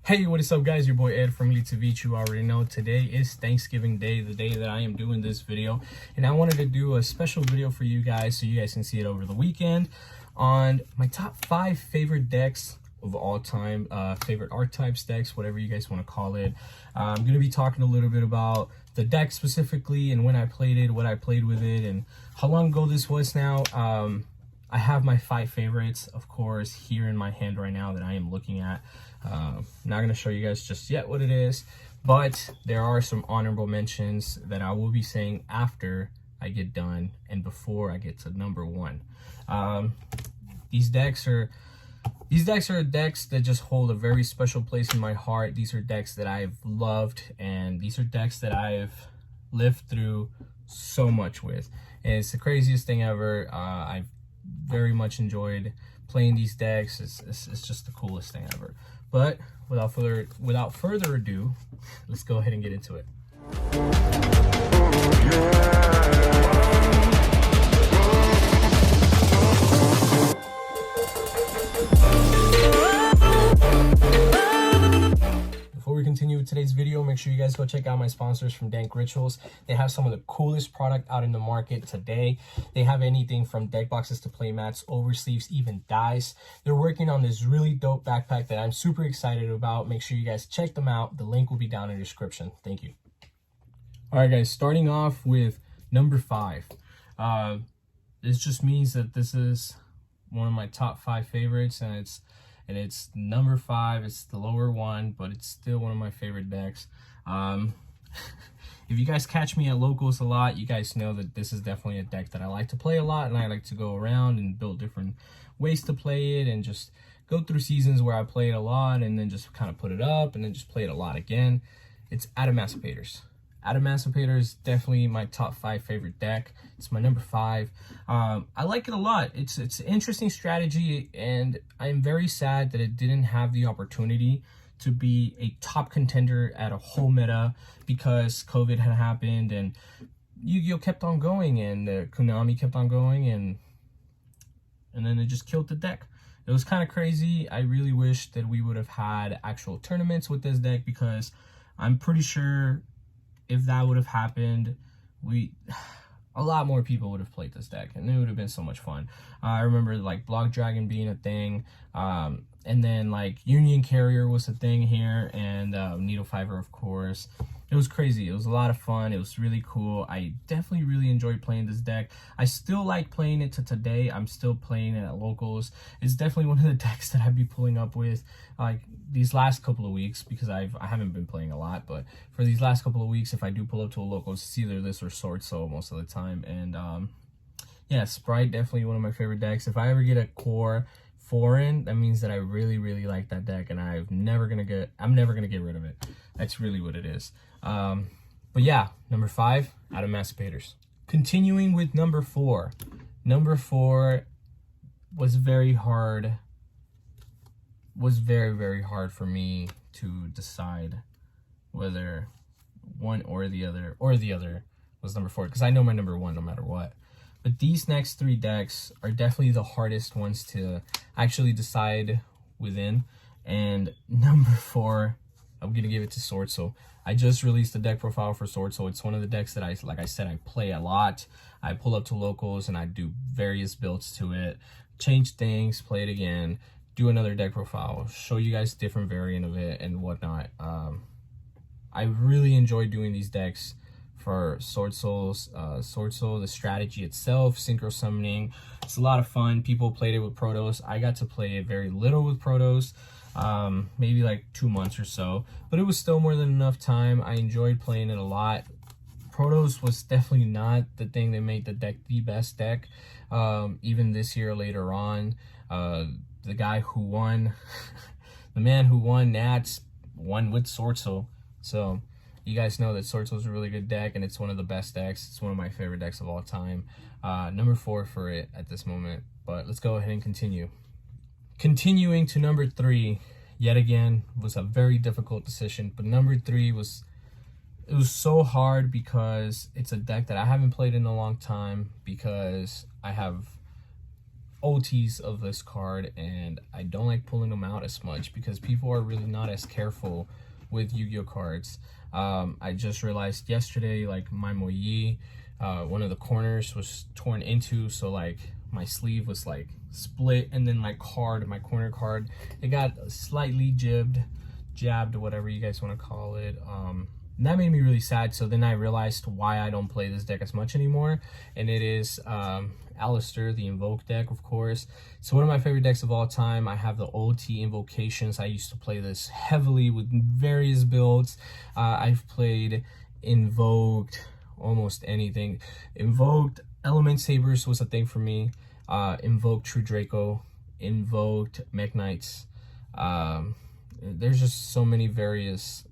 Hey, what is up guys? Your boy Ed from Savij. You already know today is Thanksgiving Day, the day that I am doing this video. And I wanted to do a special video for you guys so you guys can see it over the weekend on my top 5 favorite decks of all time, favorite archetypes decks, whatever you guys want to call it. I'm going to be talking a little bit about the deck specifically and when I played it, what I played with it, and how long ago this was now. I have my 5 favorites, of course, here in my hand right now that I am looking at. Not going to show you guys just yet what it is, but there are some honorable mentions that I will be saying after I get done and before I get to number 1. These decks are decks that just hold a very special place in my heart. These are decks that I've loved, and these are decks that I've lived through so much with. And it's the craziest thing ever. I've very much enjoyed playing these decks. It's just the coolest thing ever. But without further ado, let's go ahead and get into it. Before we continue with today's video, make sure you guys go check out my sponsors from Dank Rituals. They have some of the coolest product out in the market today. They have anything from deck boxes to play mats, oversleeves, even dice. They're working on this really dope backpack that I'm super excited about. Make sure you guys check them out. The link will be down in the description. Thank you. All right, guys, starting off with number 5. This just means that this is one of my top 5 favorites, and it's number 5. It's the lower one, but it's still one of my favorite decks. If you guys catch me at locals a lot, you guys know that this is definitely a deck that I like to play a lot, and I like to go around and build different ways to play it and just go through seasons where I play it a lot and then just kind of put it up and then just play it a lot again. It's Adamancipators. Adamancipator is definitely my top 5 favorite deck. It's my number 5. I like it a lot. It's an interesting strategy, and I'm very sad that it didn't have the opportunity to be a top contender at a whole meta because COVID had happened and YuGiOh kept on going and Konami kept on going, and then it just killed the deck. It was kind of crazy. I really wish that we would have had actual tournaments with this deck, because I'm pretty sure if that would have happened, a lot more people would have played this deck, and it would have been so much fun. I remember like Block Dragon being a thing, and then like Union Carrier was a thing here, and Needle Fiber, of course. It was crazy. It was a lot of fun. It was really cool. I definitely really enjoyed playing this deck. I still like playing it to today. I'm still playing it at locals. It's definitely one of the decks that I'd be pulling up with like these last couple of weeks, because I haven't been playing a lot, but for these last couple of weeks, if I do pull up to a locals, it's either this or Swordsoul most of the time. And yeah, Sprite, definitely one of my favorite decks. If I ever get a core foreign, that means that I really like that deck, and I'm never gonna get rid of it. That's really what it is. But yeah, number 5, Adamancipators. Continuing with number 4. Number 4 was very hard. Was very hard for me to decide whether one or the other was number 4, because I know my number 1 no matter what. But these next 3 decks are definitely the hardest ones to actually decide within. And number 4, I'm gonna give it to Swordsoul. I just released the deck profile for Swordsoul. It's one of the decks that like I said, I play a lot. I pull up to locals and I do various builds to it, change things, play it again, do another deck profile, show you guys different variant of it and whatnot. I really enjoy doing these decks for Swordsoul, the strategy itself, synchro summoning. It's a lot of fun. People played it with Protos. I got to play it very little with Protos, maybe like 2 months or so, but it was still more than enough time. I enjoyed playing it a lot. Protos was definitely not the thing that made the deck the best deck. Even this year later on, the guy who won, the man who won Nats, won with Swordsoul. So you guys know that Swordsoul is a really good deck, and it's one of the best decks. It's one of my favorite decks of all time. Number 4 for it at this moment, but let's go ahead and continue. Continuing to number 3, yet again, was a very difficult decision, but number 3 was so hard because it's a deck that I haven't played in a long time, because I have OTs of this card, and I don't like pulling them out as much because people are really not as careful with Yu-Gi-Oh cards. I just realized yesterday, like my Moyi, one of the corners was torn into, so like my sleeve was like split, and then my corner card, it got slightly jabbed, whatever you guys want to call it. That made me really sad. So then I realized why I don't play this deck as much anymore, and it is Alistair, the Invoked deck, of course. So one of my favorite decks of all time. I have the OT Invocations. I used to play this heavily with various builds. I've played Invoked, almost anything. Invoked Element Sabers was a thing for me. Invoked True Draco, Invoked Mech Knights. There's just so many various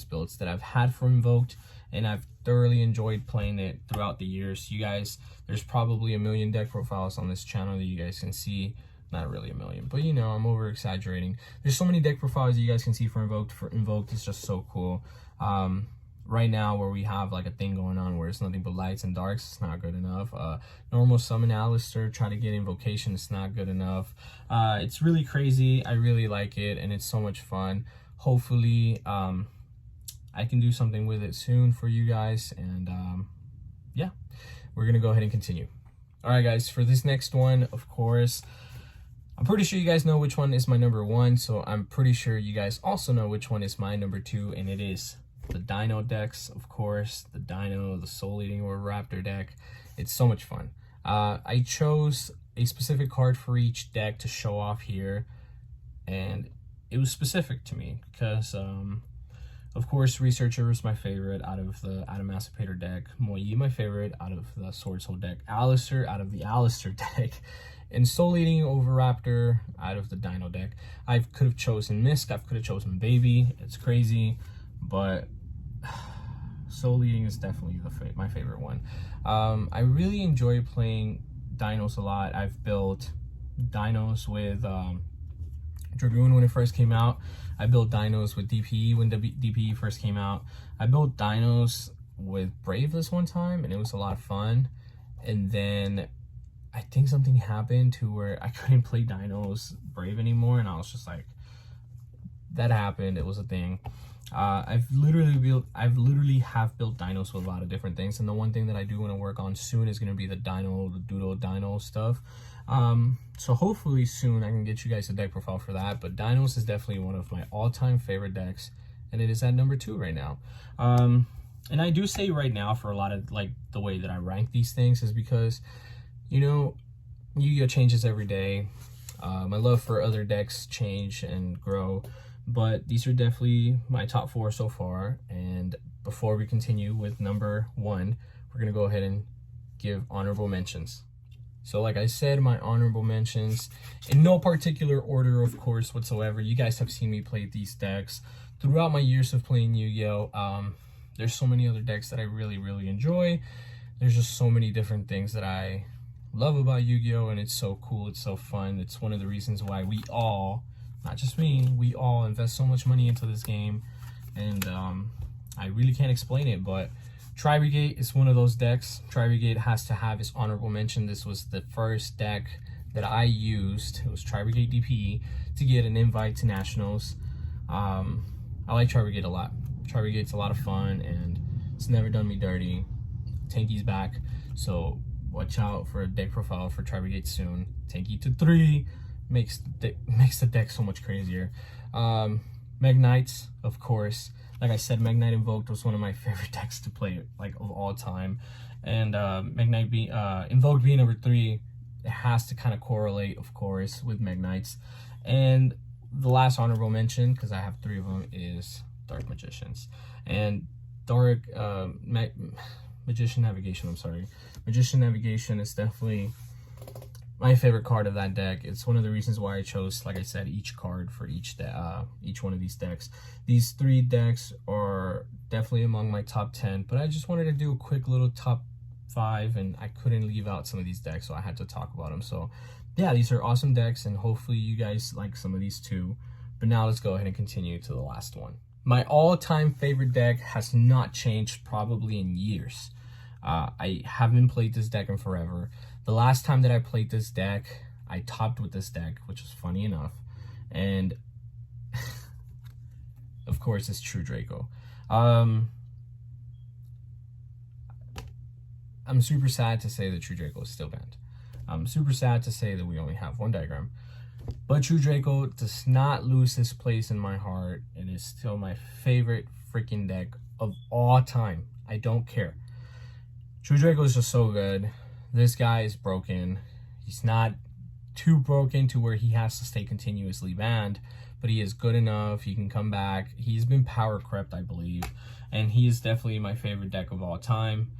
builds that I've had for Invoked, and I've thoroughly enjoyed playing it throughout the years. You guys, there's probably a million deck profiles on this channel that you guys can see. Not really a million, but you know, I'm over exaggerating. There's so many deck profiles that you guys can see for Invoked. Invoked is just so cool. Right now, where we have like a thing going on where it's nothing but lights and darks, it's not good enough. Normal summon Alistair, try to get Invocation, it's not good enough. It's really crazy. I really like it, and it's so much fun. Hopefully, I can do something with it soon for you guys, and yeah, we're gonna go ahead and continue. All right, guys, for this next one, of course, I'm pretty sure you guys know which one is my number 1, so I'm pretty sure you guys also know which one is my number 2, and it is the Dino decks, of course. The Dino, the Soul Eating or Raptor deck. It's so much fun. I chose a specific card for each deck to show off here, and it was specific to me because of course Researcher was my favorite out of the Adamancipator deck, Moyi my favorite out of the Swordsoul deck, Alistair out of the Alistair deck, and Soul Eating over Raptor out of the Dino deck. I could have chosen Misk, I could have chosen Baby. It's crazy, but Soul Eating is definitely my favorite one. I really enjoy playing Dinos a lot. I've built Dinos with Dragoon when it first came out. I built Dinos with DPE when DPE first came out. I built Dinos with Brave this one time, and it was a lot of fun. And then I think something happened to where I couldn't play Dinos Brave anymore, and I was just like, that happened. It was a thing. I've literally have built Dinos with a lot of different things, and the one thing that I do want to work on soon is going to be the Doodle Dino stuff. So hopefully soon I can get you guys a deck profile for that. But Dinos is definitely one of my all-time favorite decks, and it is at number 2 right now. And I do say right now for a lot of like the way that I rank these things is because, you know, Yu-Gi-Oh changes every day. My love for other decks change and grow, but these are definitely my top 4 so far. And before we continue with number 1, we're gonna go ahead and give honorable mentions. So like I said, my honorable mentions, in no particular order, of course, whatsoever. You guys have seen me play these decks throughout my years of playing Yu-Gi-Oh. There's so many other decks that I really enjoy. There's just so many different things that I love about Yu-Gi-Oh, and it's so cool, it's so fun. It's one of the reasons why we all, not just me, we all invest so much money into this game. And I really can't explain it, but Tri-Brigade is one of those decks. Tri-Brigade has to have its honorable mention. This was the first deck that I used. It was Tri-Brigade DPE to get an invite to Nationals. I like Tri-Brigade a lot. Tri-Brigade's a lot of fun, and it's never done me dirty. Tanky's back, so watch out for a deck profile for Tri-Brigade soon. Tanky to 3 makes the deck so much crazier. Meg Knights, of course. Like I said, Meg Knight Invoked was one of my favorite decks to play, like, of all time. And Meg Knight Invoked being number 3, it has to kind of correlate, of course, with Meg Knights. And the last honorable mention, because I have 3 of them, is Dark Magicians. And Dark Magician Navigation, I'm sorry. Magician Navigation is definitely my favorite card of that deck. It's one of the reasons why I chose, like I said, each card for each one of these decks. These 3 decks are definitely among my top 10, but I just wanted to do a quick little top 5, and I couldn't leave out some of these decks, so I had to talk about them. So yeah, these are awesome decks, and hopefully you guys like some of these too. But now let's go ahead and continue to the last one. My all-time favorite deck has not changed probably in years. I haven't played this deck in forever. The last time that I played this deck, I topped with this deck, which is funny enough. And of course, it's True Draco. I'm super sad to say that True Draco is still banned. I'm super sad to say that we only have one diagram. But True Draco does not lose his place in my heart. It is still my favorite freaking deck of all time. I don't care. True Draco is just so good. This guy is broken. He's not too broken to where he has to stay continuously banned, but he is good enough. He can come back. He's been power crept, I believe, and he is definitely my favorite deck of all time.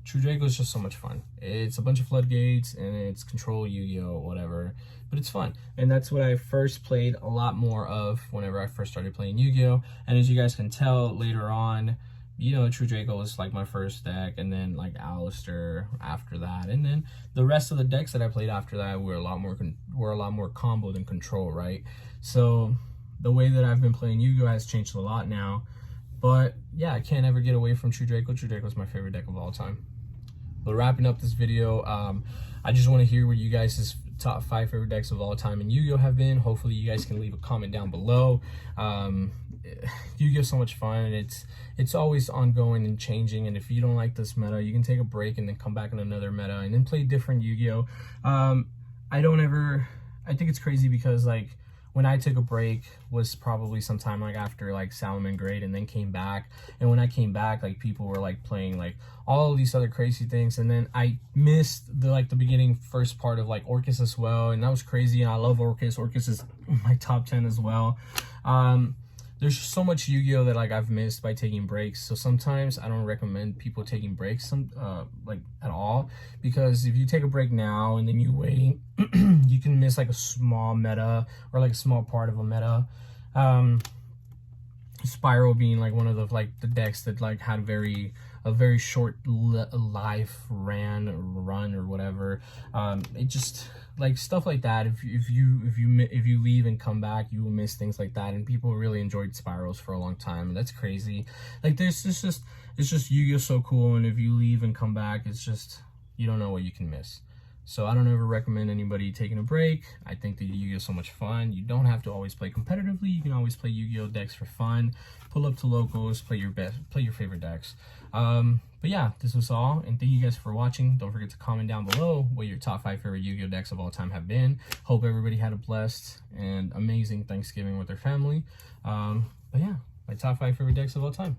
True Draco is just so much fun. It's a bunch of floodgates and it's control YuGiOh, whatever, but it's fun. And that's what I first played a lot more of whenever I first started playing YuGiOh. And as you guys can tell later on, you know, True Draco was like my first deck, and then like Alistair after that, and then the rest of the decks that I played after that were a lot more combo than control, right? So the way that I've been playing YuGiOh has changed a lot now. But yeah, I can't ever get away from True Draco. True Draco is my favorite deck of all time. But wrapping up this video, I just want to hear what you guys' top 5 favorite decks of all time in YuGiOh have been. Hopefully you guys can leave a comment down below. YuGiOh is so much fun, and it's always ongoing and changing. And if you don't like this meta, you can take a break and then come back in another meta and then play different YuGiOh. I think it's crazy because like when I took a break was probably sometime like after like Salamangreat, and then came back. And when I came back, like people were like playing like all of these other crazy things, and then I missed the beginning first part of like Orcus as well, and that was crazy. And I love Orcus. Orcus is my top 10 as well. There's just so much YuGiOh that like I've missed by taking breaks. So sometimes I don't recommend people taking breaks like at all, because if you take a break now and then you wait, you can miss like a small meta or like a small part of a meta. Spiral being like one of the decks that like had a very short life run or whatever. It just like stuff like that. If you leave and come back, you will miss things like that. And people really enjoyed spirals for a long time, and that's crazy. Like it's just YuGiOh so cool, and if you leave and come back, it's just, you don't know what you can miss. So I don't ever recommend anybody taking a break. I think that YuGiOh is so much fun. You don't have to always play competitively. You can always play YuGiOh decks for fun. Pull up to locals, play your favorite decks. But yeah, this was all, and thank you guys for watching. Don't forget to comment down below what your top 5 favorite YuGiOh decks of all time have been. Hope everybody had a blessed and amazing Thanksgiving with their family. But yeah, my top 5 favorite decks of all time.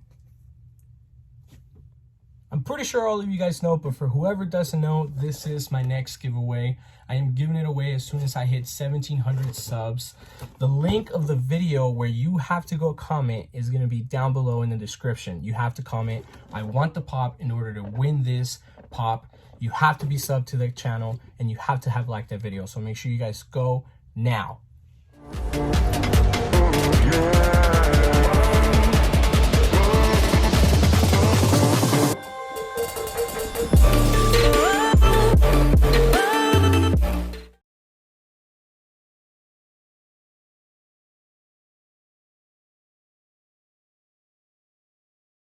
I'm pretty sure all of you guys know, but for whoever doesn't know, this is my next giveaway. I am giving it away as soon as I hit 1,700 subs. The link of the video where you have to go comment is going to be down below in the description. You have to comment, I want the pop. In order to win this pop, you have to be subbed to the channel, and you have to have liked that video. So make sure you guys go now.